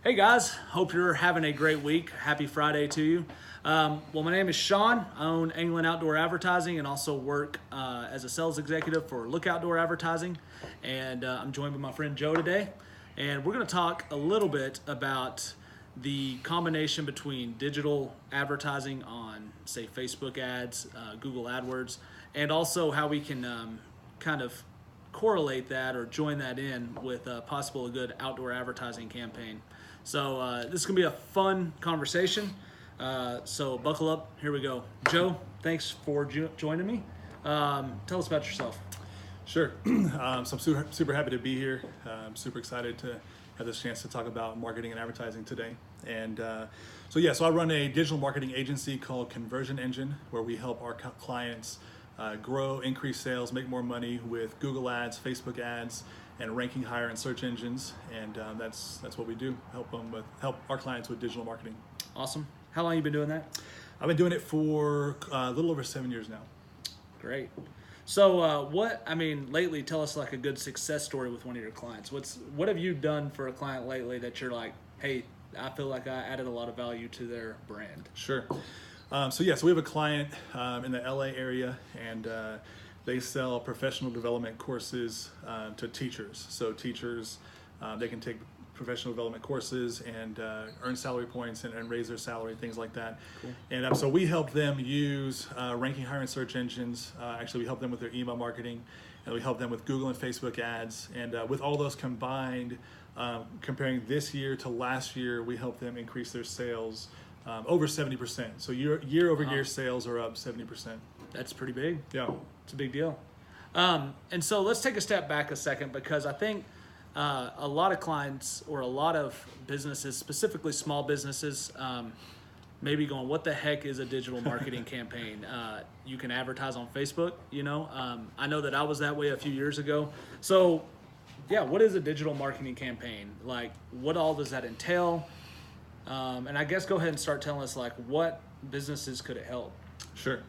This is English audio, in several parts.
Hey guys, hope you're having a great week. Happy Friday to you. Well, my name is Sean. I own England Outdoor Advertising and also work as a sales executive for Look Outdoor Advertising. And I'm joined by my friend Joe today. And we're going to talk a little bit about the combination between digital advertising on, say, Facebook ads, Google AdWords, and also how we can kind of correlate that or join that in with possible a good outdoor advertising campaign. So this is gonna be a fun conversation. So buckle up. Here we go. Joe, thanks for joining me. Tell us about yourself. Sure. So I'm super happy to be here. I'm super excited to have this chance to talk about marketing and advertising today. And so I run a digital marketing agency called Conversion Engine, where we help our clients grow, increase sales, make more money with Google ads, Facebook ads, and ranking higher in search engines. And that's what we do. Help our clients with digital marketing. Awesome. How long have you been doing that? I've been doing it for a little over 7 years now. Great. So lately, tell us like a good success story with one of your clients. What have you done for a client lately that you're like, hey, I feel like I added a lot of value to their brand? Sure. So we have a client in the LA area, and they sell professional development courses to teachers. So teachers, they can take professional development courses and earn salary points and raise their salary, things like that. Cool. And so we help them use ranking higher in search engines. Actually, we help them with their email marketing, and we help them with Google and Facebook ads. And with all those combined, comparing this year to last year, we help them increase their sales over 70%. So year over year sales are up 70%. That's pretty big. Yeah. It's a big deal. And so let's take a step back a second, because I think a lot of clients or a lot of businesses, specifically small businesses, maybe going, what the heck is a digital marketing campaign? You can advertise on Facebook, I know that I was that way a few years ago. So yeah, what is a digital marketing campaign? Like, what all does that entail? And I guess go ahead and start telling us like what businesses could it help? Sure.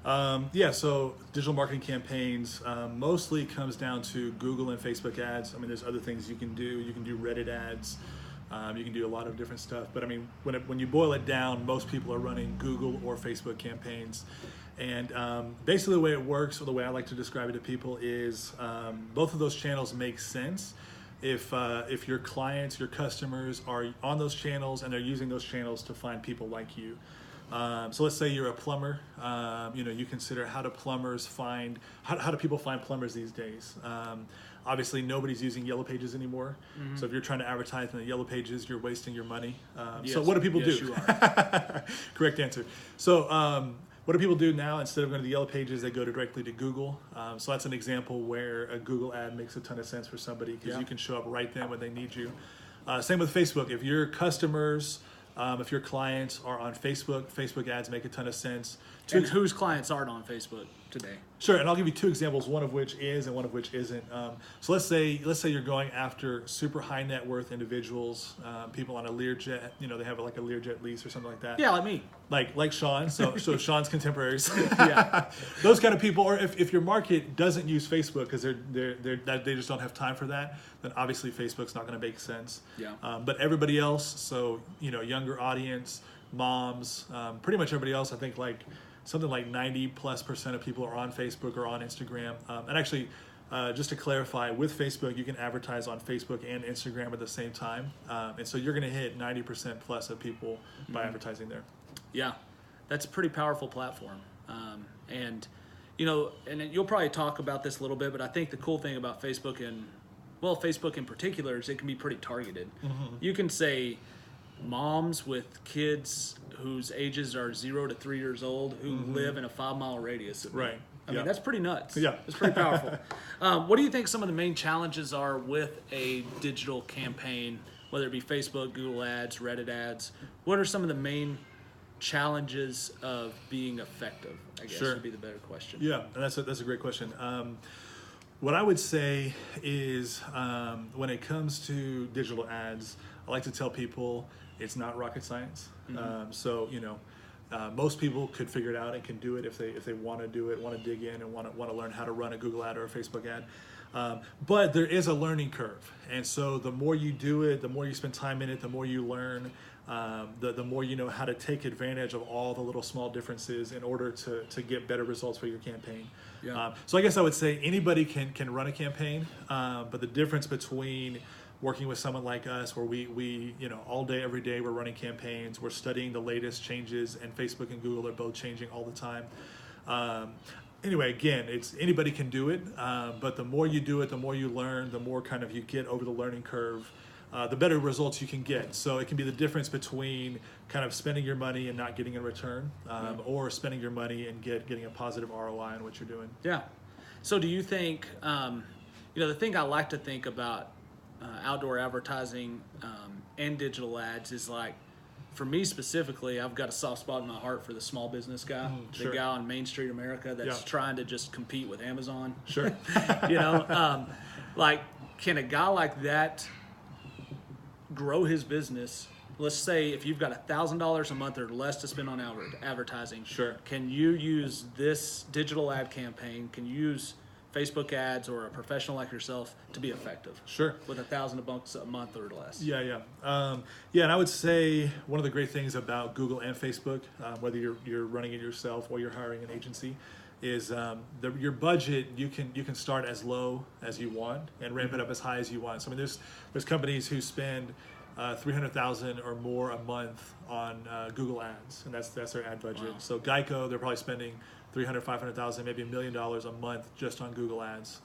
So digital marketing campaigns mostly comes down to Google and Facebook ads. I mean, there's other things you can do. You can do Reddit ads. You can do a lot of different stuff. But I mean, when you boil it down, most people are running Google or Facebook campaigns. And basically the way it works, or the way I like to describe it to people, is both of those channels make sense if your clients, your customers are on those channels and they're using those channels to find people like you. So let's say you're a plumber. You consider how do people find plumbers these days? Obviously, nobody's using Yellow Pages anymore. Mm-hmm. So if you're trying to advertise in the Yellow Pages, you're wasting your money. Yes. So what do people do? You are. Correct answer. So what do people do now? Instead of going to the Yellow Pages, they go directly to Google. So that's an example where a Google ad makes a ton of sense for somebody, because you can show up right then when they need you. Same with Facebook. If your customers, if your clients are on Facebook ads make a ton of sense. And whose clients aren't on Facebook today? Sure, and I'll give you two examples, one of which is and one of which isn't. So let's say you're going after super high net worth individuals, people on a Learjet, they have like a Learjet lease or something like that. Yeah, like me. Like Sean, so Sean's contemporaries. Yeah. Those kind of people, or if your market doesn't use Facebook because they just don't have time for that, then obviously Facebook's not going to make sense. Yeah. But everybody else, so younger audience, moms, pretty much everybody else, I think something like 90+% of people are on Facebook or on Instagram. And actually, just to clarify, with Facebook, you can advertise on Facebook and Instagram at the same time. And so you're going to hit 90% plus of people by advertising there. Yeah, that's a pretty powerful platform. And you'll probably talk about this a little bit, but I think the cool thing about Facebook Facebook in particular is it can be pretty targeted. Mm-hmm. You can say moms with kids whose ages are 0 to 3 years old who mm-hmm. live in a 5-mile radius of me. Right. I mean, that's pretty nuts. Yeah. It's pretty powerful. What do you think some of the main challenges are with a digital campaign, whether it be Facebook, Google ads, Reddit ads? What are some of the main challenges of being effective, I guess would be the better question. Yeah, and that's a great question. What I would say is when it comes to digital ads, I like to tell people it's not rocket science. Mm-hmm. Most people could figure it out and can do it if they want to do it, want to dig in, and want to learn how to run a Google ad or a Facebook ad. But there is a learning curve. And so the more you do it, the more you spend time in it, the more you learn, the more you know how to take advantage of all the little small differences in order to get better results for your campaign. Yeah. So I guess I would say anybody can run a campaign, but the difference between working with someone like us, where we all day, every day, we're running campaigns, we're studying the latest changes, and Facebook and Google are both changing all the time. Anyway, again, it's anybody can do it, but the more you do it, the more you learn, the more kind of you get over the learning curve, the better results you can get. So it can be the difference between kind of spending your money and not getting a return, or spending your money and getting a positive ROI on what you're doing. Yeah. So do you think, the thing I like to think about outdoor advertising and digital ads is like, for me specifically, I've got a soft spot in my heart for the small business guy, Sure. the guy on Main Street America that's trying to just compete with Amazon. Sure. Like, can a guy like that grow his business? Let's say if you've got $1,000 a month or less to spend on advertising, Sure. can you use this digital ad campaign? Can you use Facebook ads or a professional like yourself to be effective? Sure. With $1,000 a month or less. Yeah. And I would say one of the great things about Google and Facebook, whether you're running it yourself or you're hiring an agency, is your budget. You can start as low as you want and ramp it up as high as you want. So I mean, there's companies who spend $300,000 or more a month on Google ads, and that's their ad budget. Wow. So Geico, they're probably spending $300,000, $500,000, maybe $1 million a month just on Google ads.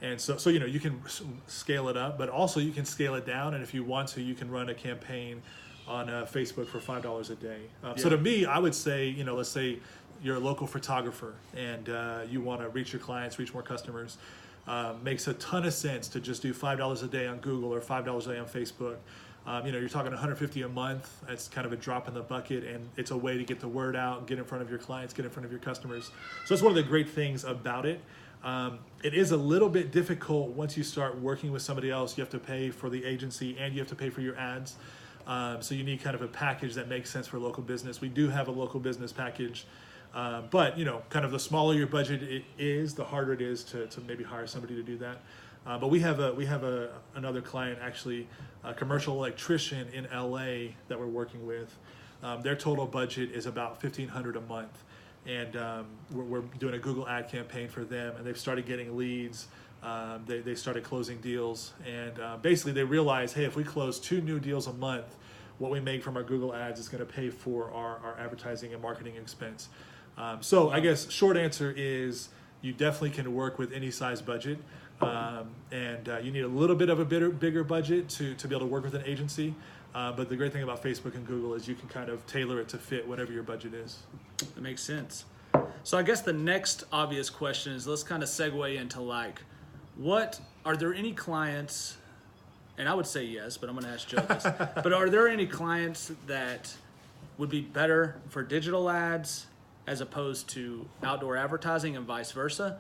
And so you can scale it up, but also you can scale it down. And if you want to, you can run a campaign on Facebook for $5 a day. So to me, I would say, let's say you're a local photographer and you want to reach your clients, reach more customers. Makes a ton of sense to just do $5 a day on Google or $5 a day on Facebook. You're talking $150 a month. It's kind of a drop in the bucket, and it's a way to get the word out, get in front of your clients, get in front of your customers. So that's one of the great things about it. It is a little bit difficult once you start working with somebody else. You have to pay for the agency and you have to pay for your ads. So you need kind of a package that makes sense for local business. We do have a local business package. But kind of the smaller your budget it is, the harder it is to maybe hire somebody to do that. But we have another client, actually, a commercial electrician in LA that we're working with. Their total budget is about $1,500 a month, and we're doing a Google ad campaign for them, and they've started getting leads. They started closing deals, and basically they realized, hey, if we close 2 new deals a month, what we make from our Google ads is going to pay for our advertising and marketing expense. So I guess short answer is you definitely can work with any size budget, and you need a little bit of a bigger budget to be able to work with an agency. But the great thing about Facebook and Google is you can kind of tailor it to fit whatever your budget is. That makes sense. So I guess the next obvious question is, let's kind of segue into like, are there any clients, and I would say yes, but I'm going to ask Joe this, but are there any clients that would be better for digital ads as opposed to outdoor advertising and vice versa?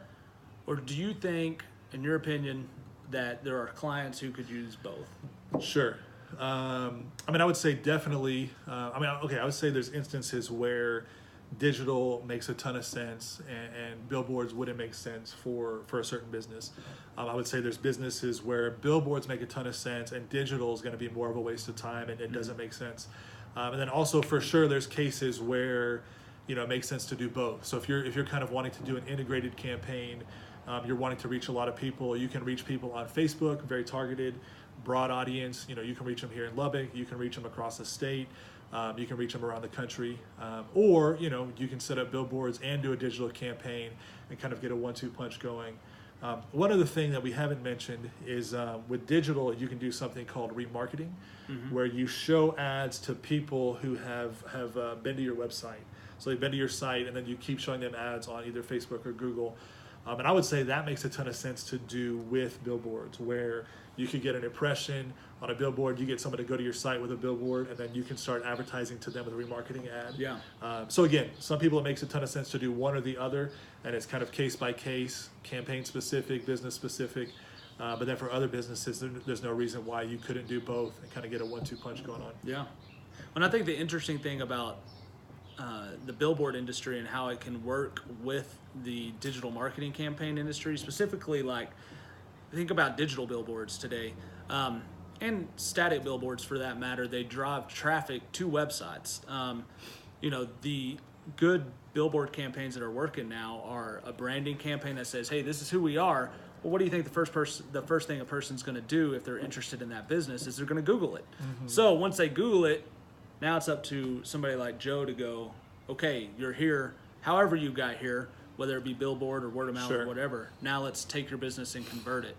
Or do you think, in your opinion, that there are clients who could use both? Sure. I would say definitely. I would say there's instances where digital makes a ton of sense and billboards wouldn't make sense for a certain business. I would say there's businesses where billboards make a ton of sense and digital is going to be more of a waste of time and it doesn't make sense. And then also for sure there's cases where it makes sense to do both. So if you're kind of wanting to do an integrated campaign, you're wanting to reach a lot of people, you can reach people on Facebook, very targeted, broad audience. You can reach them here in Lubbock, you can reach them across the state, you can reach them around the country, or you can set up billboards and do a digital campaign and kind of get a 1-2 punch going. One other thing that we haven't mentioned is with digital, you can do something called remarketing, where you show ads to people who have been to your website. So they've been to your site, and then you keep showing them ads on either Facebook or Google. And I would say that makes a ton of sense to do with billboards, where you could get an impression on a billboard, you get someone to go to your site with a billboard, and then you can start advertising to them with a remarketing ad. Yeah. So again, some people it makes a ton of sense to do one or the other, and it's kind of case by case, campaign specific, business specific. But then for other businesses, there's no reason why you couldn't do both and kind of get a 1-2 punch going on. Yeah. And I think the interesting thing about the billboard industry and how it can work with the digital marketing campaign industry, specifically like think about digital billboards today, and static billboards for that matter. They drive traffic to websites. The good billboard campaigns that are working now are a branding campaign that says, "Hey, this is who we are." Well, what do you think the first thing a person's going to do if they're interested in that business is they're going to Google it. So once they Google it, now it's up to somebody like Joe to go, "Okay, you're here. However you got here, whether it be billboard or word of mouth or whatever. Now let's take your business and convert it."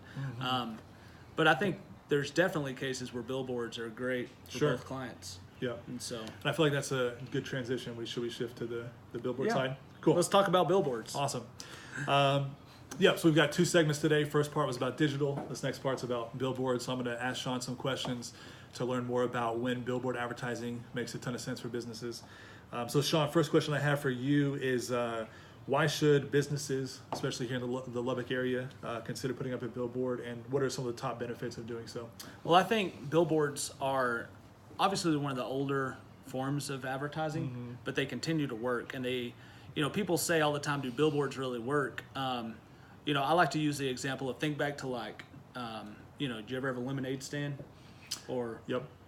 But I think there's definitely cases where billboards are great for both clients. Yeah. And I feel like that's a good transition. Should we shift to the billboard side? Cool. Let's talk about billboards. Awesome. So we've got 2 segments today. First part was about digital. This next part's about billboards. So I'm going to ask Sean some questions to learn more about when billboard advertising makes a ton of sense for businesses. So Sean, first question I have for you is why should businesses, especially here in the Lubbock area, consider putting up a billboard, and what are some of the top benefits of doing so? Well, I think billboards are obviously one of the older forms of advertising, but they continue to work. And they, people say all the time, do billboards really work? I like to use the example of think back to like, do you ever have a lemonade stand or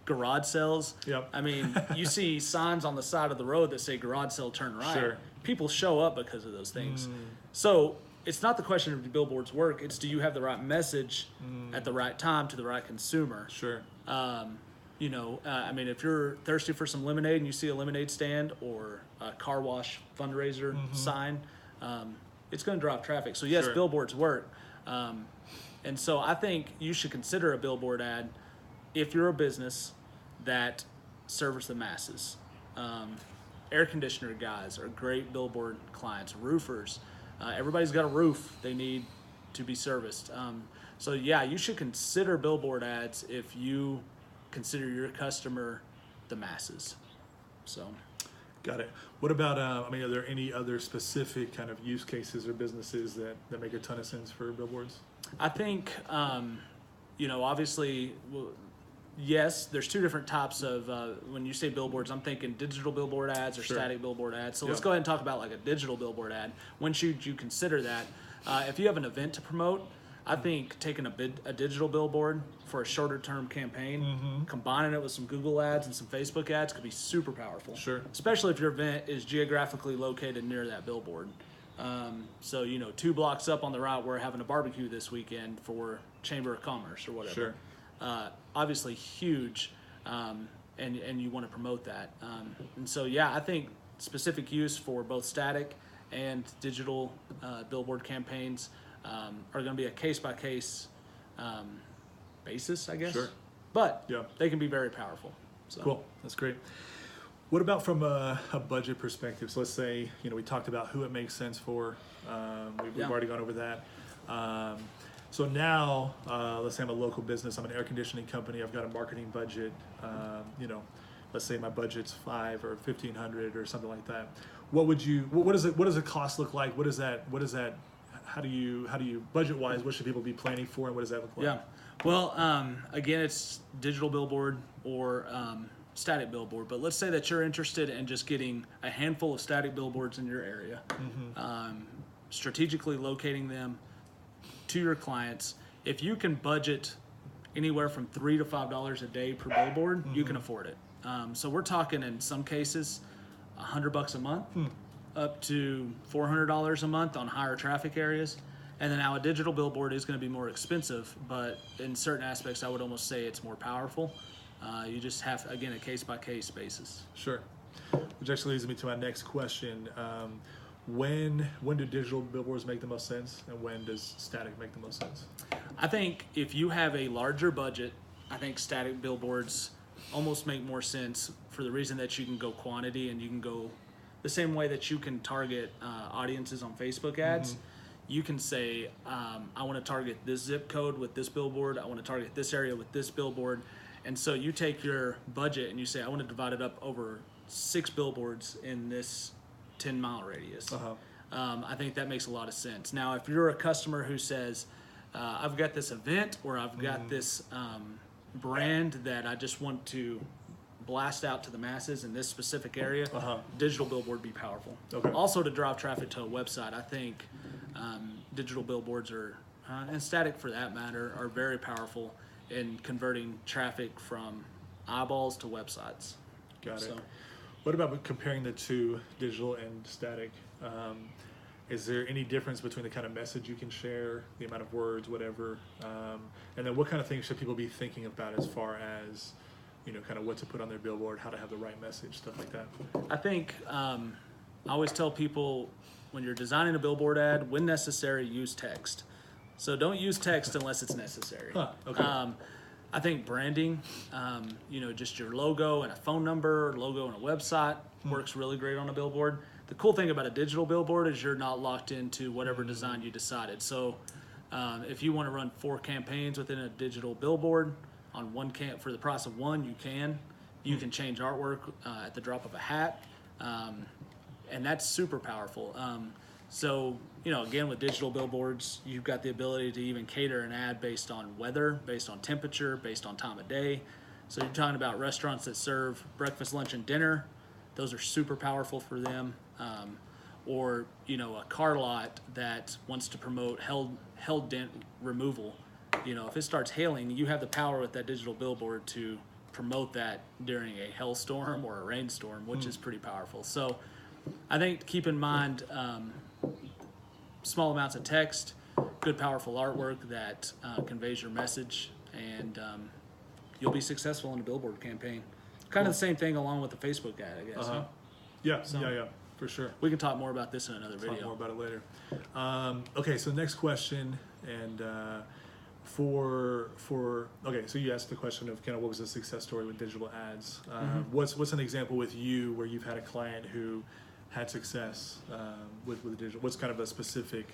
garage sales? Yep. I mean, you see signs on the side of the road that say garage sale, turn right. Sure. People show up because of those things. So it's not the question of do billboards work, it's do you have the right message at the right time to the right consumer? Sure. If you're thirsty for some lemonade and you see a lemonade stand or a car wash fundraiser sign, it's going to drive traffic. So yes, billboards work. And so I think you should consider a billboard ad if you're a business that serves the masses. Air conditioner guys are great billboard clients. Roofers, everybody's got a roof they need to be serviced. So you should consider billboard ads if you consider your customer the masses. So, got it. What about, are there any other specific kind of use cases or businesses that make a ton of sense for billboards? I think, obviously, yes, there's 2 different types of, when you say billboards, I'm thinking digital billboard ads or static billboard ads. So let's go ahead and talk about like a digital billboard ad. When should you consider that? If you have an event to promote, I think taking a digital billboard for a shorter term campaign, combining it with some Google ads and some Facebook ads could be super powerful. Sure. Especially if your event is geographically located near that billboard. 2 blocks up on the right, we're having a barbecue this weekend for Chamber of Commerce or whatever. Sure. Obviously huge, and you want to promote that. I think specific use for both static and digital billboard campaigns are going to be a case-by-case basis, I guess. Sure. But they can be very powerful. So. Cool. That's great. What about from a budget perspective? So let's say, we talked about who it makes sense for. We've already gone over that. So now, let's say I'm a local business. I'm an air conditioning company. I've got a marketing budget. Let's say my budget's $500 or $1,500 or something like that. What does the cost look like? What is that? How do you budget wise? What should people be planning for, and what does that look like? Yeah. Well, again, it's digital billboard or static billboard. But let's say that you're interested in just getting a handful of static billboards in your area, strategically locating them to your clients. If you can budget anywhere from $3 to $5 a day per billboard, you can afford it. So we're talking in some cases $100 a month, up to $400 a month on higher traffic areas. And then now a digital billboard is going to be more expensive, but in certain aspects, I would almost say it's more powerful. You just have, again, a case-by-case basis. Sure. Which actually leads me to my next question. When do digital billboards make the most sense, and when does static make the most sense? I think if you have a larger budget, I think static billboards almost make more sense for the reason that you can go quantity, and you can go the same way that you can target audiences on Facebook ads. You can say, I want to target this zip code with this billboard. I want to target this area with this billboard. And so you take your budget and you say, I want to divide it up over 6 billboards in this 10-mile radius. I think that makes a lot of sense. Now, if you're a customer who says, I've got this event or I've got this brand that I just want to blast out to the masses in this specific area, digital billboard would be powerful. Okay. Also, to drive traffic to a website, I think digital billboards are, and static for that matter, are very powerful in converting traffic from eyeballs to websites. Got it. So, What about comparing the two, digital and static? Is there any difference between the kind of message you can share, the amount of words, whatever? And then what kind of things should people be thinking about as far as, kind of what to put on their billboard, how to have the right message, stuff like that? I think I always tell people, when you're designing a billboard ad, when necessary, use text. So don't use text unless it's necessary. Okay. I think branding, just your logo and a phone number, logo and a website works really great on a billboard. The cool thing about a digital billboard is you're not locked into whatever design you decided. So if you want to run 4 campaigns within a digital billboard on for the price of one, you can. You can change artwork at the drop of a hat, and that's super powerful. So, again, with digital billboards, you've got the ability to even cater an ad based on weather, based on temperature, based on time of day. So you're talking about restaurants that serve breakfast, lunch, and dinner. Those are super powerful for them. Or, a car lot that wants to promote hail dent removal. If it starts hailing, you have the power with that digital billboard to promote that during a hailstorm or a rainstorm, which is pretty powerful. So I think keep in mind small amounts of text, good powerful artwork that conveys your message, and you'll be successful in a billboard campaign. Kind of the same thing along with the Facebook ad, I guess. Huh? Yeah, for sure. We can talk more about this in another video. Talk more about it later. Okay, so next question, and so you asked the question of kind of what was the success story with digital ads. What's an example with you where you've had a client who had success with digital? What's kind of a specific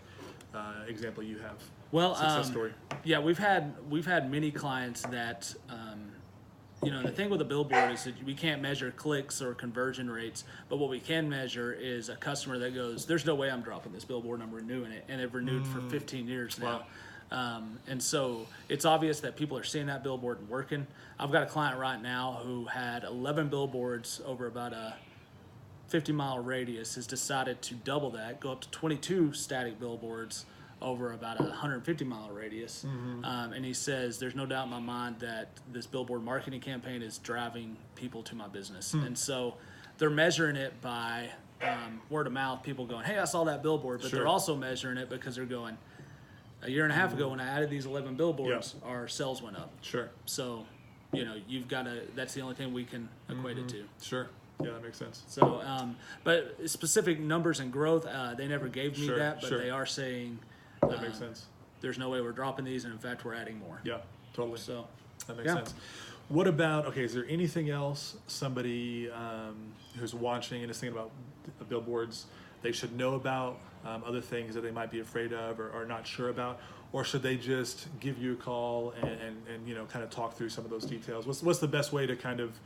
example you have? Well, success story. Yeah, we've had many clients that the thing with a billboard is that we can't measure clicks or conversion rates, but what we can measure is a customer that goes, "There's no way I'm dropping this billboard, I'm renewing it," and they've renewed for 15 years now. Wow. And so it's obvious that people are seeing that billboard and working. I've got a client right now who had 11 billboards over about a 50-mile radius, has decided to double that, go up to 22 static billboards over about a 150-mile radius. And he says, there's no doubt in my mind that this billboard marketing campaign is driving people to my business. And so they're measuring it by word of mouth, people going, "Hey, I saw that billboard," but Sure. they're also measuring it because they're going, a year and a half ago when I added these 11 billboards, our sales went up. Sure. So, you've got to, that's the only thing we can equate it to. Sure. Yeah, that makes sense. So, but specific numbers and growth, they never gave me Sure, that, but sure. they are saying That makes sense. there's no way we're dropping these, and in fact, we're adding more. Yeah, totally. So, That makes yeah. sense. What about, is there anything else somebody who's watching and is thinking about billboards they should know about, other things that they might be afraid of or not sure about? Or should they just give you a call and kind of talk through some of those details? What's the best way to kind of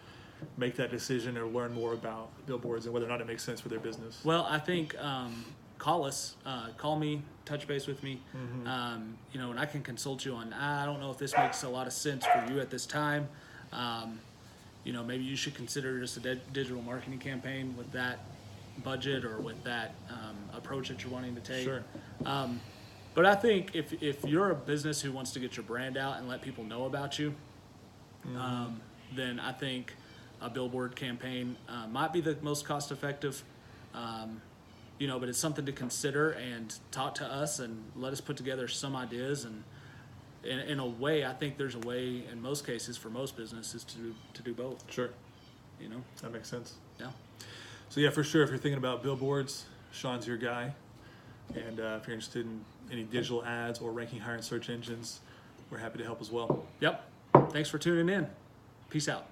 make that decision or learn more about billboards and whether or not it makes sense for their business? Well, I think call us, call me, touch base with me, and I can consult you on, I don't know if this makes a lot of sense for you at this time. Maybe you should consider just a digital marketing campaign with that budget or with that approach that you're wanting to take. Sure. But I think if you're a business who wants to get your brand out and let people know about you, then I think a billboard campaign might be the most cost effective. But it's something to consider, and talk to us and let us put together some ideas. And in a way, I think there's a way in most cases for most businesses to do both. Sure. That makes sense. Yeah. So yeah, for sure, if you're thinking about billboards, Sean's your guy. And if you're interested in any digital ads or ranking higher in search engines, we're happy to help as well. Yep. Thanks for tuning in. Peace out.